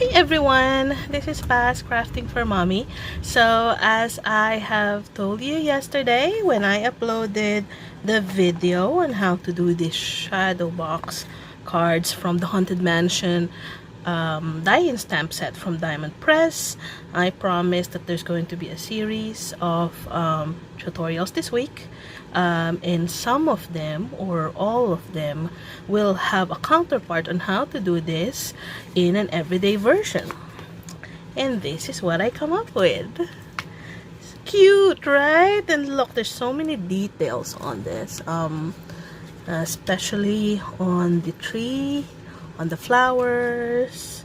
Hi everyone, this is Paz Crafting for Mommy. So as I have told you yesterday when I uploaded the video on how to do this Shadowbox cards from the Haunted Mansion die and stamp set from Diamond Press, I promised that there's going to be a series of tutorials this week. And some of them or all of them will have a counterpart on how to do this in an everyday version. And this is what I come up with. It's cute, right? And look, there's so many details on this, especially on the tree, on the flowers,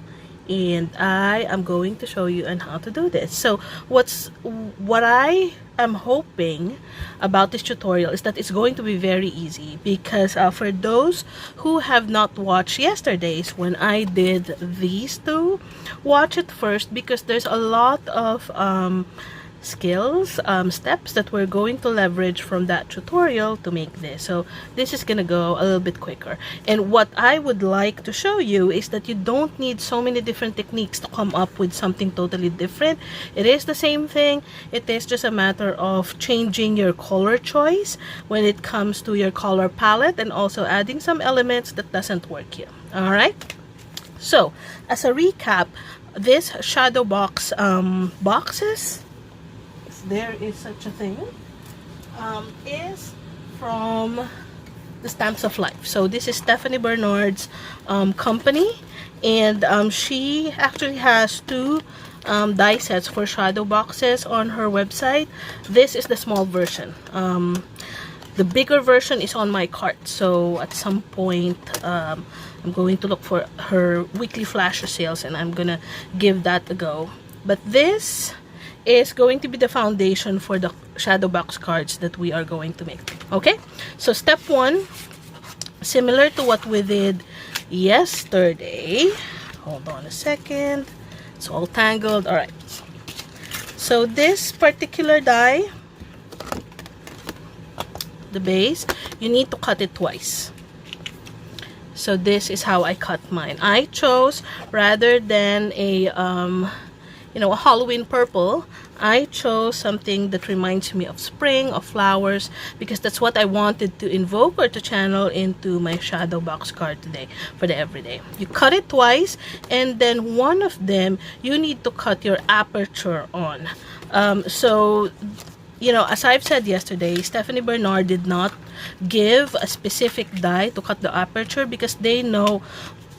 and I am going to show you on how to do this. So what I am hoping about this tutorial is that it's going to be very easy, because for those who have not watched yesterday's when I did these two, watch it first, because there's a lot of skills, steps that we're going to leverage from that tutorial to make this. So this is gonna go a little bit quicker. And what I would like to show you is that you don't need so many different techniques to come up with something totally different. It is the same thing. It is just a matter of changing your color choice when it comes to your color palette, and also adding some elements that doesn't work here. All right, so as a recap, this Shadowbox boxes, there is such a thing, is from the Stamps of Life. So this is Stephanie Bernard's company, and she actually has two die sets for shadow boxes on her website. This is the small version. The bigger version is on my cart, so at some point I'm going to look for her weekly flash sales, and I'm gonna give that a go. But this is going to be the foundation for the Shadowbox cards that we are going to make. Okay, so step one, similar to what we did yesterday. Hold on a second, it's all tangled. All right, so this particular die, the base, you need to cut it twice. So this is how I cut mine. I chose, rather than a a Halloween purple, I chose something that reminds me of spring, of flowers, because that's what I wanted to invoke or to channel into my shadow box card today for the everyday. You cut it twice, and then one of them you need to cut your aperture on. So as I've said yesterday, Stephanie Bernard did not give a specific die to cut the aperture, because they know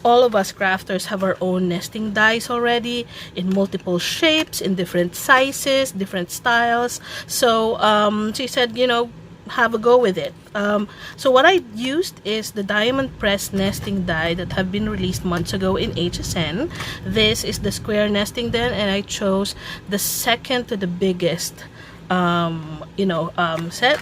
all of us crafters have our own nesting dies already in multiple shapes, in different sizes, different styles. So she said, have a go with it. So what I used is the Diamond Press nesting die that have been released months ago in HSN. This is the square nesting den, and I chose the second to the biggest set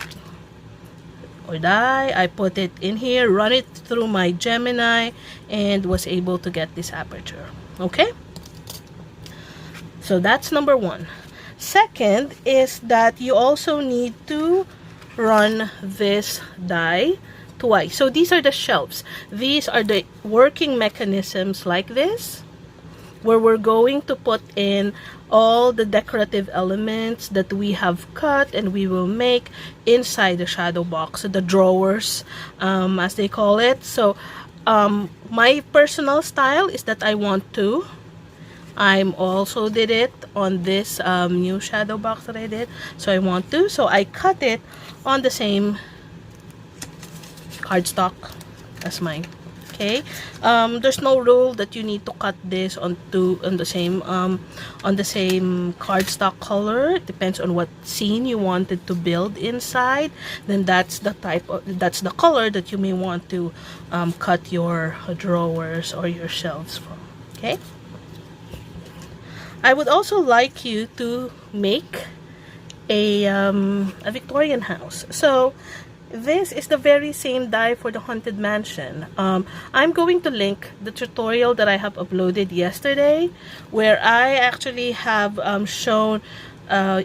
or die. I put it in here, run it through my Gemini, and was able to get this aperture. Okay, so that's number one. Second is that you also need to run this die twice. So these are the shelves. These are the working mechanisms like this, where we're going to put in all the decorative elements that we have cut and we will make inside the shadow box, the drawers, as they call it. So my personal style is that I want to. I also did it on this new shadow box that I did, so I want to. So I cut it on the same cardstock as mine. Okay, there's no rule that you need to cut this on the same cardstock color. It depends on what scene you wanted to build inside. Then that's the color that you may want to cut your drawers or your shelves from. Okay, I would also like you to make a Victorian house. So this is the very same die for the Haunted Mansion. I'm going to link the tutorial that I have uploaded yesterday, where I actually have shown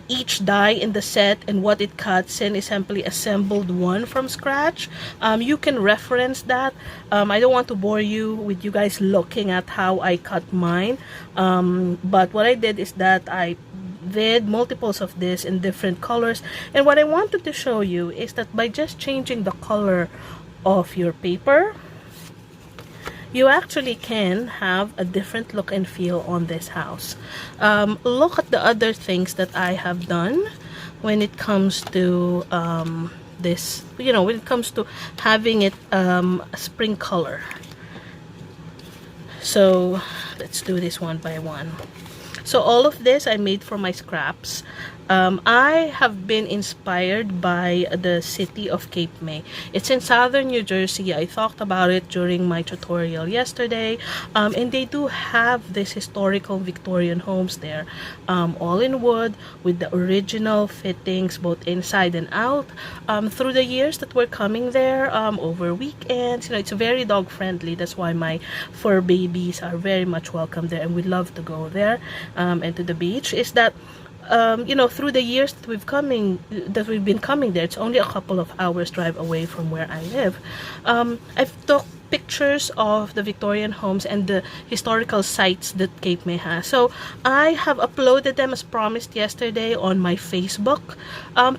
each die in the set and what it cuts in is simply assembled one from scratch. You can reference that. I don't want to bore you with you guys looking at how I cut mine, but what I did is that I did multiples of this in different colors, and what I wanted to show you is that by just changing the color of your paper, you actually can have a different look and feel on this house. Look at the other things that I have done when it comes to this, you know, when it comes to having it a spring color. So let's do this one by one. So all of this I made from my scraps. I have been inspired by the city of Cape May. It's in southern New Jersey. I talked about it during my tutorial yesterday. And they do have this historical Victorian homes there, all in wood with the original fittings both inside and out. Through the years that we're coming there, over weekends, you know, it's very dog friendly. That's why my fur babies are very much welcome there, and we love to go there and to the beach. Is that you know, through the years that we've been coming there, it's only a couple of hours drive away from where I live. I've took pictures of the Victorian homes and the historical sites that Cape May has. So I have uploaded them as promised yesterday on my Facebook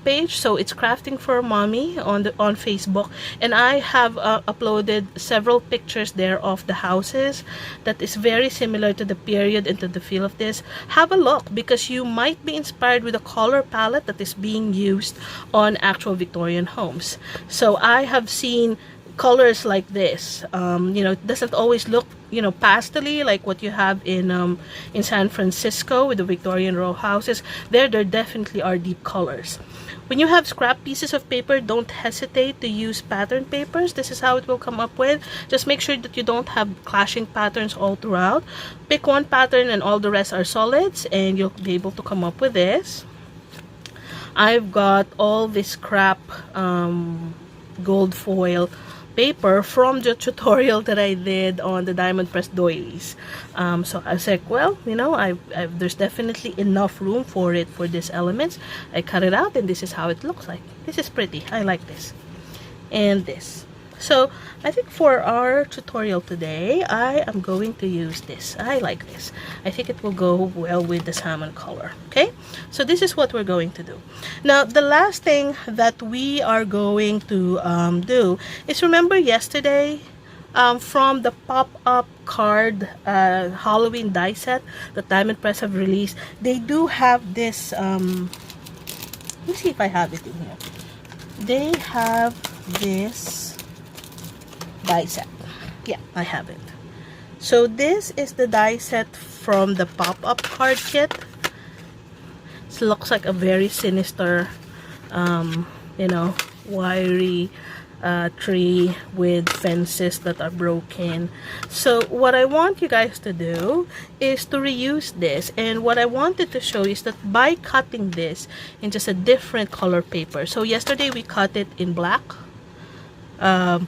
page. So it's Crafting for Mommy on Facebook, and I have uploaded several pictures there of the houses that is very similar to the period and to the feel of this. Have a look, because you might be inspired with the color palette that is being used on actual Victorian homes. So I have seen colors like this. You know, it doesn't always look, you know, pastel-y like what you have in San Francisco with the Victorian row houses. There definitely are deep colors. When you have scrap pieces of paper, don't hesitate to use pattern papers. This is how it will come up with. Just make sure that you don't have clashing patterns all throughout. Pick one pattern and all the rest are solids, and you'll be able to come up with this. I've got all this scrap gold foil paper from the tutorial that I did on the diamond press doilies. So I was like, well, you know, there's definitely enough room for it for these elements. I cut it out, and this is how it looks like. This is pretty. I like this. And this. So I think for our tutorial today, I am going to use this. I like this. I think it will go well with the salmon color. Okay, so this is what we're going to do. Now, the last thing that we are going to do is, remember yesterday from the pop-up card Halloween die set that Diamond Press have released, they do have this, let me see if I have it in here. They have this die set. Yeah, I have it. So this is the die set from the pop-up card kit. It looks like a very sinister, you know, wiry tree with fences that are broken. So what I want you guys to do is to reuse this, and what I wanted to show is that by cutting this in just a different color paper. So yesterday we cut it in black,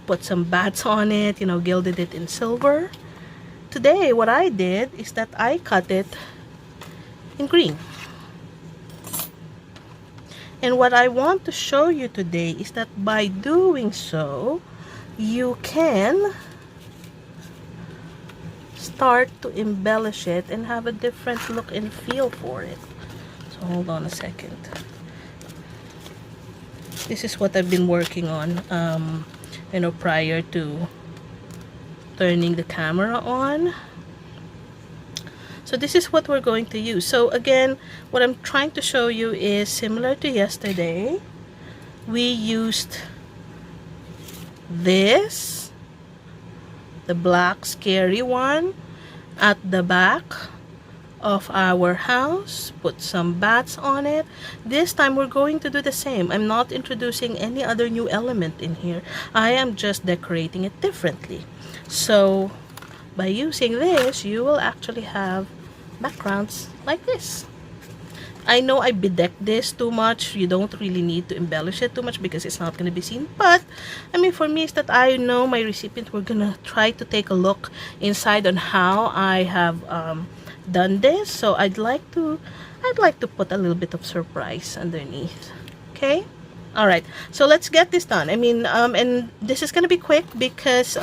put some bats on it, you know, gilded it in silver. Today what I did is that I cut it in green. And what I want to show you today is that by doing so, you can start to embellish it and have a different look and feel for it. So hold on a second. This is what I've been working on, you know, prior to turning the camera on. So this is what we're going to use. So again, what I'm trying to show you is similar to yesterday. We used this, the black scary one, at the back of our house. Put some bats on it. This time we're going to do the same. I'm not introducing any other new element in here. I am just decorating it differently. So by using this, you will actually have backgrounds like this. I know I bedecked this too much. You don't really need to embellish it too much because it's not going to be seen. But, I mean, for me, it's that I know my recipient, we're going to try to take a look inside on how I have done this. So I'd like to I'd like to put a little bit of surprise underneath. Okay? Alright, so let's get this done. I mean, and this is gonna be quick because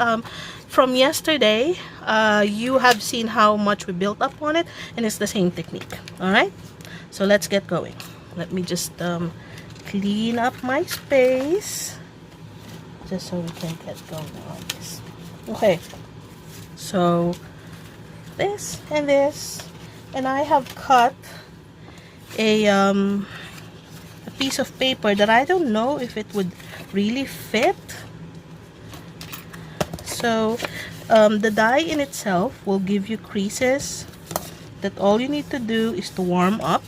from yesterday, you have seen how much we built up on it, and it's the same technique. Alright, so let's get going. Let me just clean up my space just so we can get going on this. Okay, so this and this, and I have cut a piece of paper that I don't know if it would really fit. So the die in itself will give you creases that all you need to do is to warm up.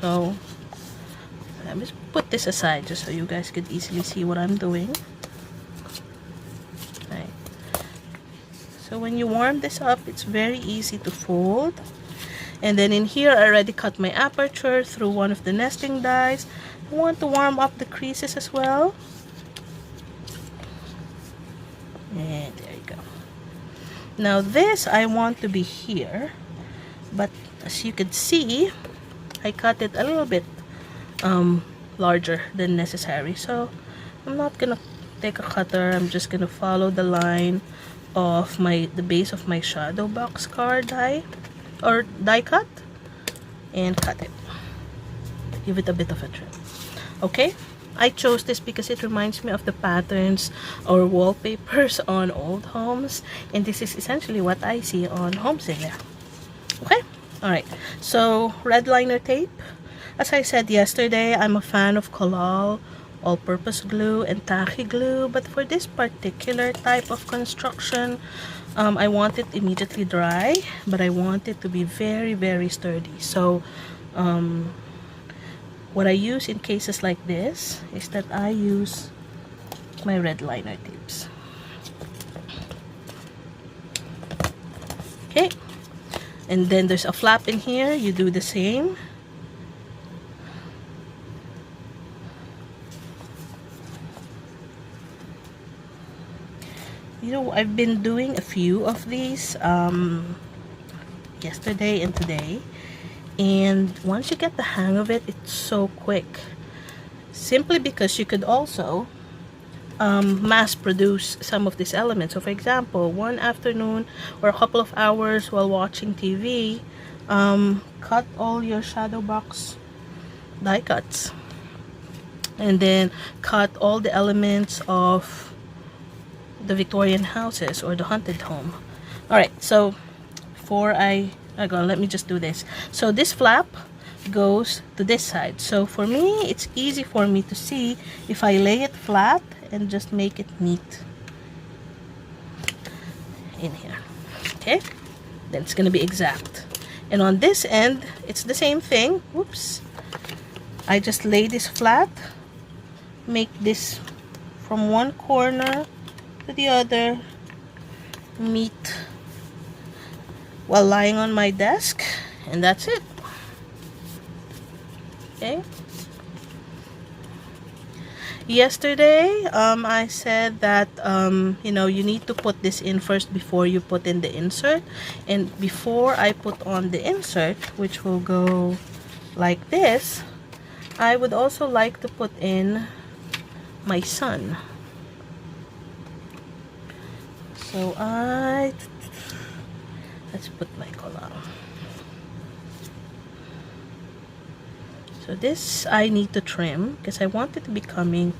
So let me put this aside just so you guys could easily see what I'm doing. Right. So when you warm this up, it's very easy to fold. And then in here, I already cut my aperture through one of the nesting dies. I want to warm up the creases as well. And there you go. Now this, I want to be here. But as you can see, I cut it a little bit larger than necessary. So I'm not going to take a cutter. I'm just going to follow the line of the base of my Shadowbox card die. Or die cut, and cut it. Give it a bit of a trim. Okay, I chose this because it reminds me of the patterns or wallpapers on old homes, and this is essentially what I see on homes in there. Okay, alright, so red liner tape. As I said yesterday, I'm a fan of Collal all-purpose glue and tacky glue, but for this particular type of construction, I want it immediately dry, but I want it to be very, very sturdy. So what I use in cases like this is that I use my red liner tapes. Okay, and then there's a flap in here. You do the same. You know, I've been doing a few of these yesterday and today, and once you get the hang of it, it's so quick. Simply because you could also mass produce some of these elements. So for example, one afternoon or a couple of hours while watching TV, cut all your Shadowbox die cuts, and then cut all the elements of the Victorian houses or the haunted home. Alright, so before I go, let me just do this. So this flap goes to this side. So for me, it's easy for me to see if I lay it flat and just make it neat in here. Okay, then it's gonna be exact. And on this end, it's the same thing. Whoops, I just lay this flat, make this from one corner to the other, meet while lying on my desk, and that's it. Okay. Yesterday, I said that you know, you need to put this in first before you put in the insert, and before I put on the insert, which will go like this, I would also like to put in my sun. So let's put my color. So this I need to trim because I want it to be coming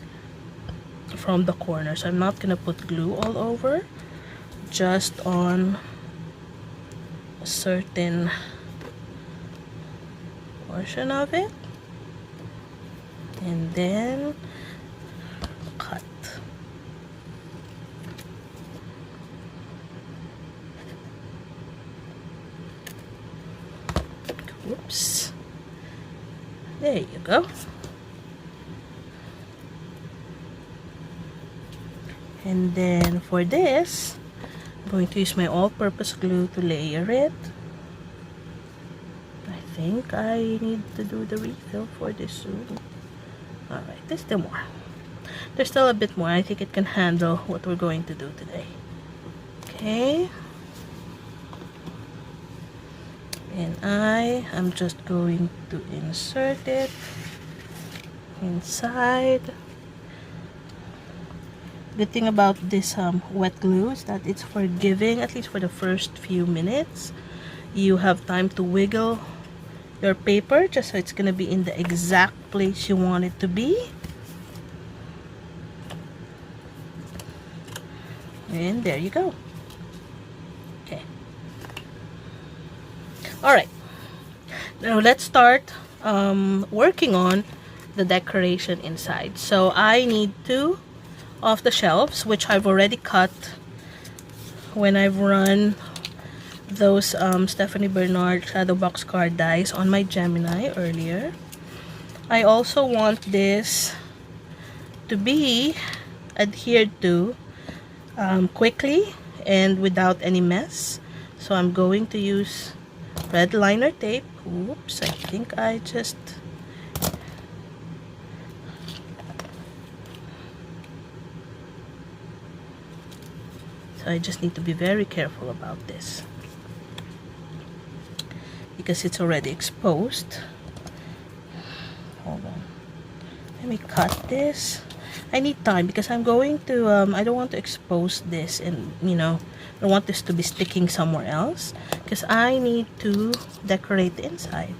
from the corner. So I'm not gonna put glue all over, just on a certain portion of it, and then cut. Whoops. There you go. And then for this, I'm going to use my all-purpose glue to layer it. I think I need to do the refill for this soon. Alright, there's still more. There's still a bit more. I think it can handle what we're going to do today. Okay. and I am just going to insert it inside. Good thing about this wet glue is that it's forgiving, at least for the first few minutes. You have time to wiggle your paper just so it's gonna be in the exact place you want it to be. And there you go. Okay. Alright. Now let's start working on the decoration inside. So I need two of the shelves, which I've already cut when I've run those Stephanie Bernard Shadowbox card dies on my Gemini earlier. I also want this to be adhered to quickly and without any mess. So I'm going to use red liner tape. Oops, I think I just... So I just need to be very careful about this, because it's already exposed. Hold on. Let me cut this. I need time because I'm going to, I don't want to expose this and, you know, I don't want this to be sticking somewhere else because I need to decorate the inside.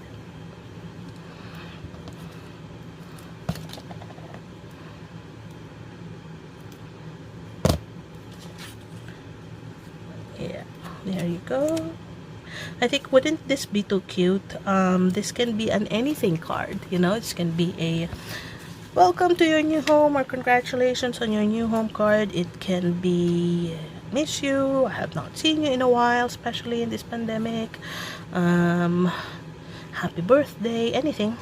Yeah, there you go. I think, wouldn't this be too cute? This can be an anything card, you know. This can be a welcome to your new home or congratulations on your new home card. It can be miss you, I have not seen you in a while, especially in this pandemic. Happy birthday, anything.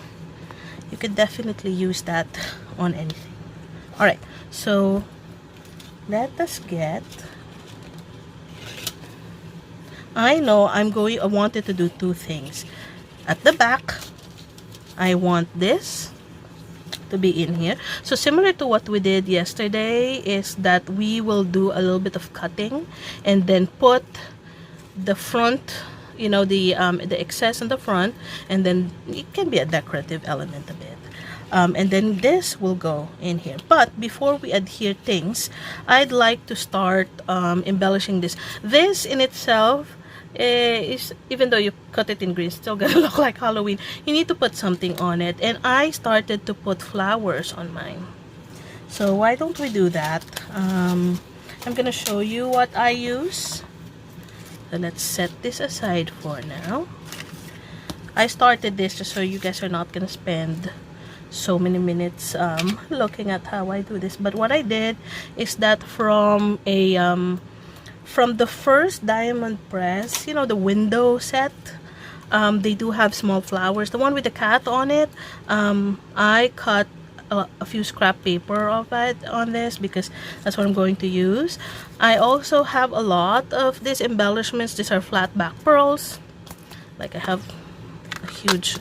You could definitely use that on anything. Alright, so let us get... I know I wanted to do two things. At the back, I want this to be in here. So similar to what we did yesterday is that we will do a little bit of cutting and then put the front, you know, the excess in the front, and then it can be a decorative element a bit. And then this will go in here. But before we adhere things, I'd like to start embellishing this. This in itself is, even though you cut it in green, it's still gonna look like Halloween. You need to put something on it, and I started to put flowers on mine. So why don't we do that? I'm gonna show you what I use. So let's set this aside for now. I started this just so you guys are not gonna spend so many minutes looking at how I do this. But what I did is that from the first diamond press, you know, the window set, they do have small flowers. The one with the cat on it, I cut a few scrap paper of it on this because that's what I'm going to use. I also have a lot of these embellishments. These are flat back pearls. Like, I have a huge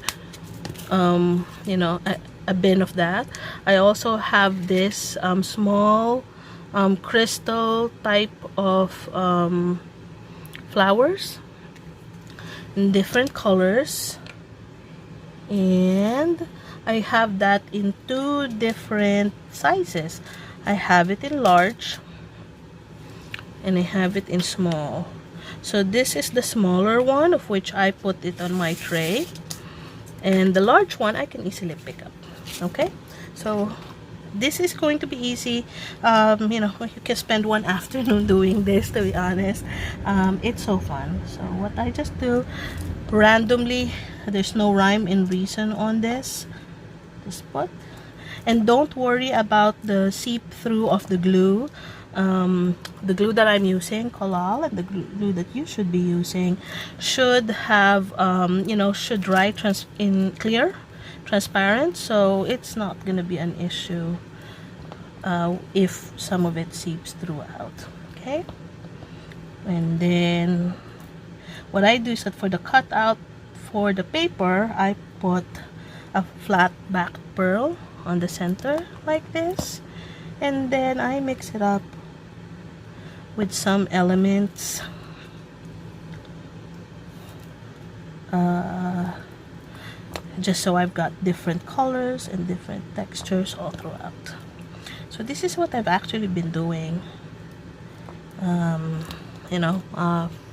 you know, a bin of that. I also have this small crystal type of flowers in different colors, and I have that in two different sizes. I have it in large and I have it in small. So this is the smaller one, of which I put it on my tray, and the large one I can easily pick up. Okay, so this is going to be easy. You know, you can spend one afternoon doing this, to be honest. It's so fun. So what I just do randomly, there's no rhyme and reason on this, just put, and don't worry about the seep through of the glue. The glue that I'm using, Collal, and the glue that you should be using should have you know, should dry in clear, transparent, so it's not gonna be an issue if some of it seeps throughout. Okay, and then what I do is that for the cutout for the paper, I put a flat back pearl on the center like this, and then I mix it up with some elements just so I've got different colors and different textures all throughout. So this is what I've actually been doing, you know,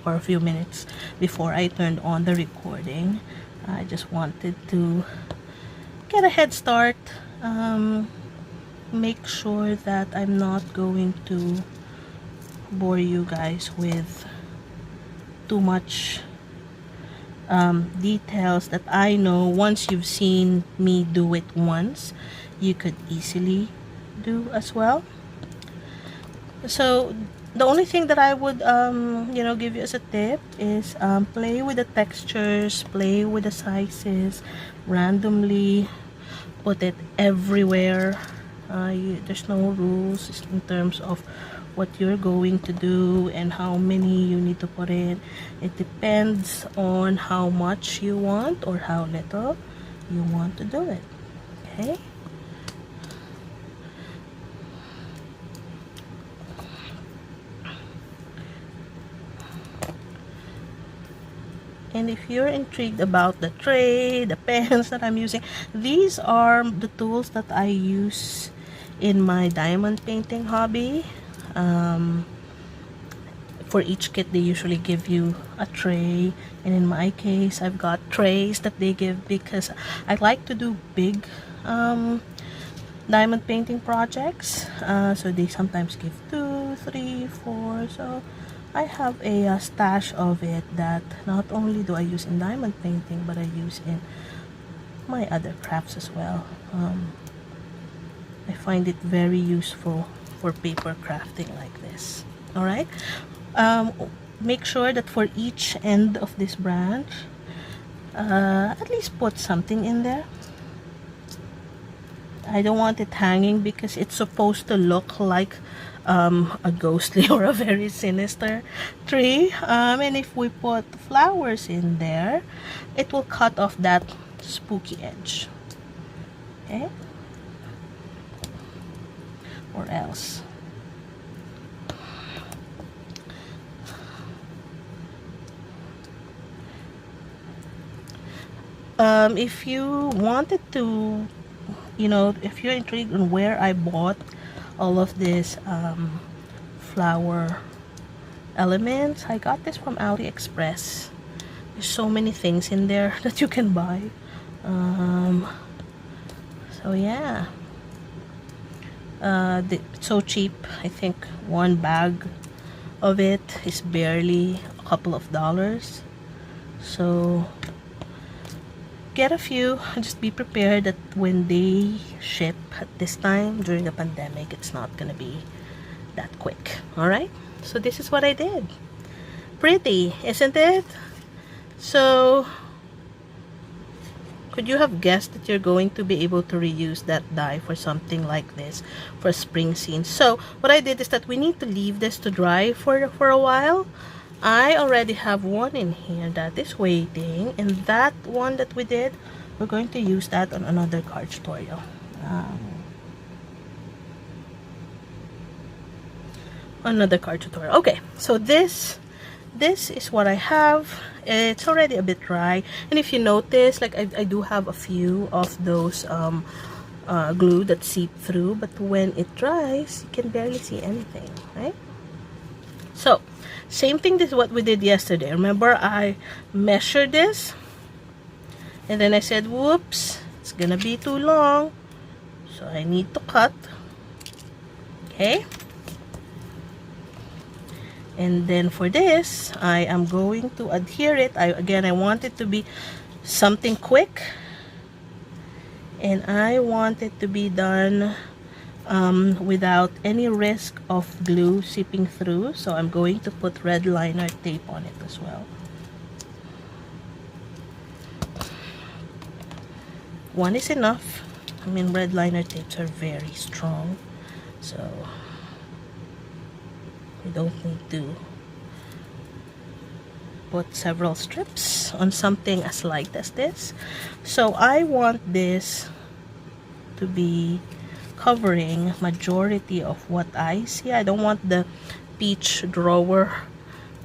for a few minutes before I turned on the recording. I just wanted to get a head start, make sure that I'm not going to bore you guys with too much details that I know once you've seen me do it once, you could easily do as well. So the only thing that I would you know, give you as a tip is play with the textures, play with the sizes randomly, put it everywhere. There's no rules in terms of what you're going to do and how many you need to put in. It depends on how much you want or how little you want to do it. Okay. And if you're intrigued about the tray, the pens that I'm using, these are the tools that I use in my diamond painting hobby. For each kit, they usually give you a tray, and in my case, I've got trays that they give because I like to do big diamond painting projects. So they sometimes give 2, 3, 4. So I have a stash of it that not only do I use in diamond painting, but I use in my other crafts as well. I find it very useful for paper crafting like this. Alright, make sure that for each end of this branch, at least put something in there. I don't want it hanging because it's supposed to look like a ghostly or a very sinister tree. And if we put flowers in there, it will cut off that spooky edge. Okay? Or else. If you wanted to, you know, if you're intrigued on where I bought all of this flower elements, I got this from AliExpress. There's so many things in there that you can buy. So yeah, it's so cheap. I think one bag of it is barely a couple of dollars. So get a few and just be prepared that when they ship at this time during the pandemic, it's not gonna be that quick. Alright, so this is what I did. Pretty, isn't it? So could you have guessed that you're going to be able to reuse that dye for something like this for a spring scene? So what I did is that we need to leave this to dry for a while. I already have one in here that is waiting, and that one that we did, we're going to use that on another card tutorial. Okay, so this is what I have. It's already a bit dry, and if you notice, like I do have a few of those glue that seep through, but when it dries, you can barely see anything, right? So same thing, this is what we did yesterday. Remember, I measured this and then I said, whoops, it's gonna be too long, so I need to cut. Okay, and then for this, I am going to adhere it. Again, I want it to be something quick, and I want it to be done without any risk of glue seeping through. So I'm going to put red liner tape on it as well. One is enough. I mean, red liner tapes are very strong, so you don't need to put several strips on something as light as this. So I want this to be covering majority of what I see. I don't want the peach drawer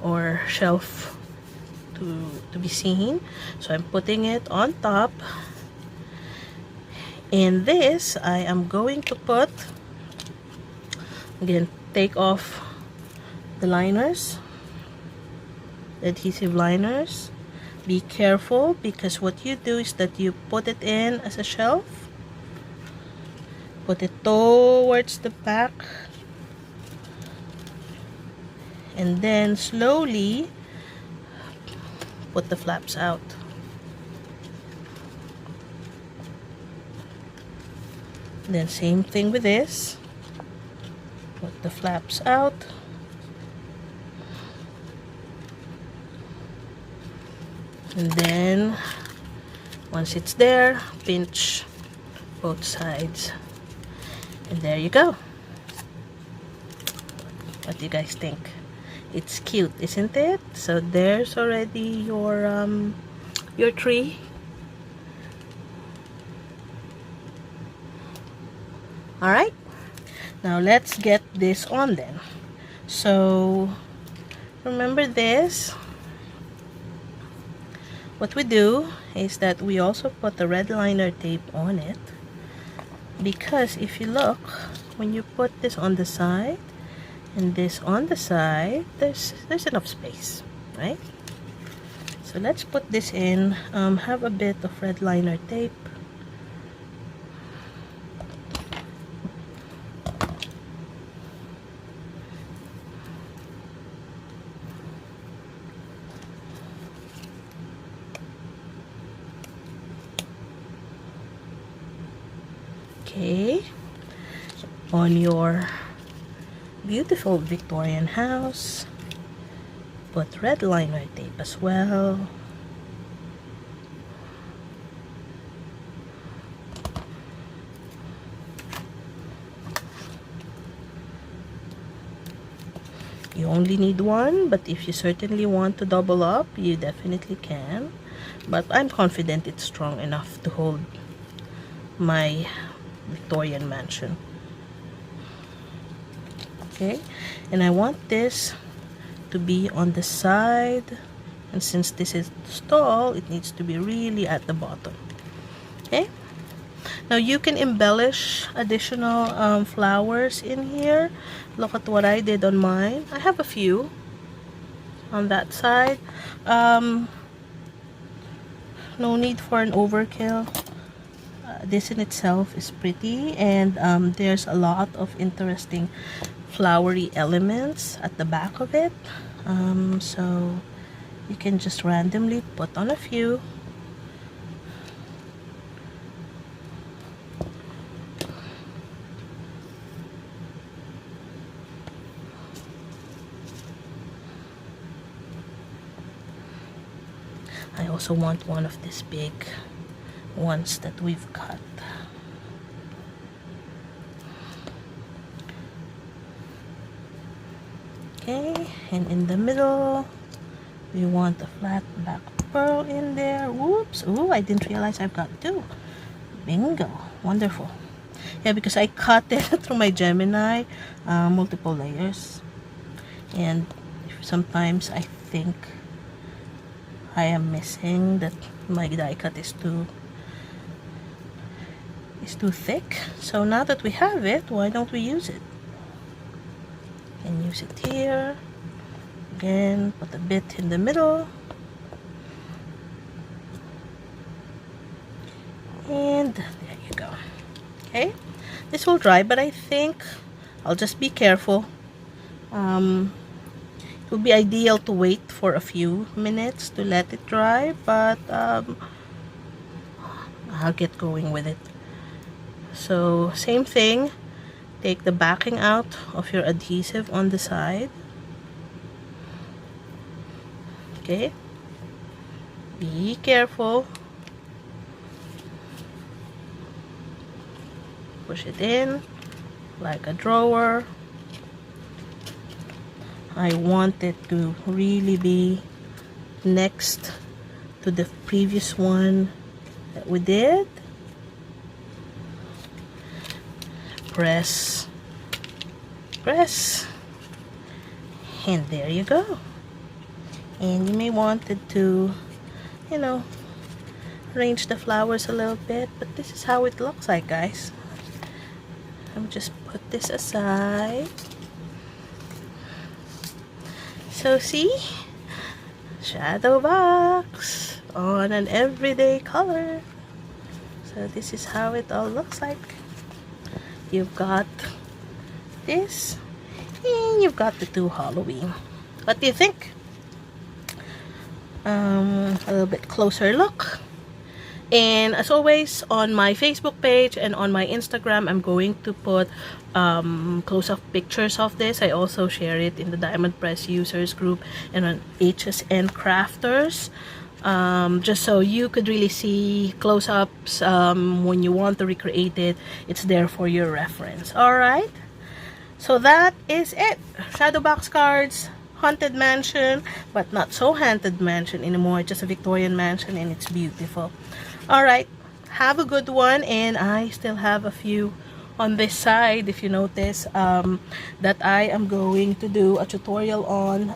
or shelf to to be seen. So I'm putting it on top. And this I am going to put, again, take off the liners, the adhesive liners. Be careful, because what you do is that you put it in as a shelf, put it towards the back, and then slowly put the flaps out. Then same thing with this, put the flaps out. And then once it's there, pinch both sides, and there you go. What do you guys think? It's cute, isn't it? So there's already your tree. All right, now let's get this on then. So remember this. What we do is that we also put the red liner tape on it, because if you look, when you put this on the side and this on the side, there's enough space, right? So let's put this in. Have a bit of red liner tape. Okay, on your beautiful Victorian house, put red liner tape as well. You only need one, but if you certainly want to double up, you definitely can. But I'm confident it's strong enough to hold my Victorian mansion. Okay, and I want this to be on the side, and since this is tall, it needs to be really at the bottom. Okay, now you can embellish additional flowers in here. Look at what I did on mine. I have a few on that side. No need for an overkill. This in itself is pretty, and there's a lot of interesting flowery elements at the back of it, so you can just randomly put on a few. I also want one of these big ones that we've cut. Okay, and in the middle we want a flat back pearl in there. Whoops! Oh, I didn't realize I've got two. Bingo! Wonderful. Yeah, because I cut it through my Gemini, multiple layers, and sometimes I think I am missing that my die cut is too thick. So now that we have it, why don't we use it? And use it here. Again, put a bit in the middle. And there you go. Okay, this will dry, but I think I'll just be careful. It would be ideal to wait for a few minutes to let it dry, but I'll get going with it. So same thing, take the backing out of your adhesive on the side. Okay, be careful. Push it in like a drawer. I want it to really be next to the previous one that we did. Press, press, and there you go. And you may want it to, you know, arrange the flowers a little bit, but this is how it looks like, guys. I'm just put this aside. So see, Shadowbox on an everyday color. So this is how it all looks like. You've got this, and you've got the two Halloween. What do you think? A little bit closer look. And as always, on my Facebook page and on my Instagram, I'm going to put close-up pictures of this. I also share it in the Diamond Press users group and on HSN Crafters. Just so you could really see close-ups when you want to recreate it. It's there for your reference. Alright? So that is it. Shadowbox cards. Haunted mansion, but not so haunted mansion anymore, just a Victorian mansion, and it's beautiful. Alright, have a good one, and I still have a few on this side, if you notice, that I am going to do a tutorial on.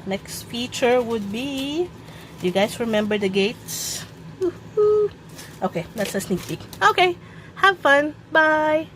Next feature would be, you guys remember the gates? Okay, that's a sneak peek. Okay, have fun, bye!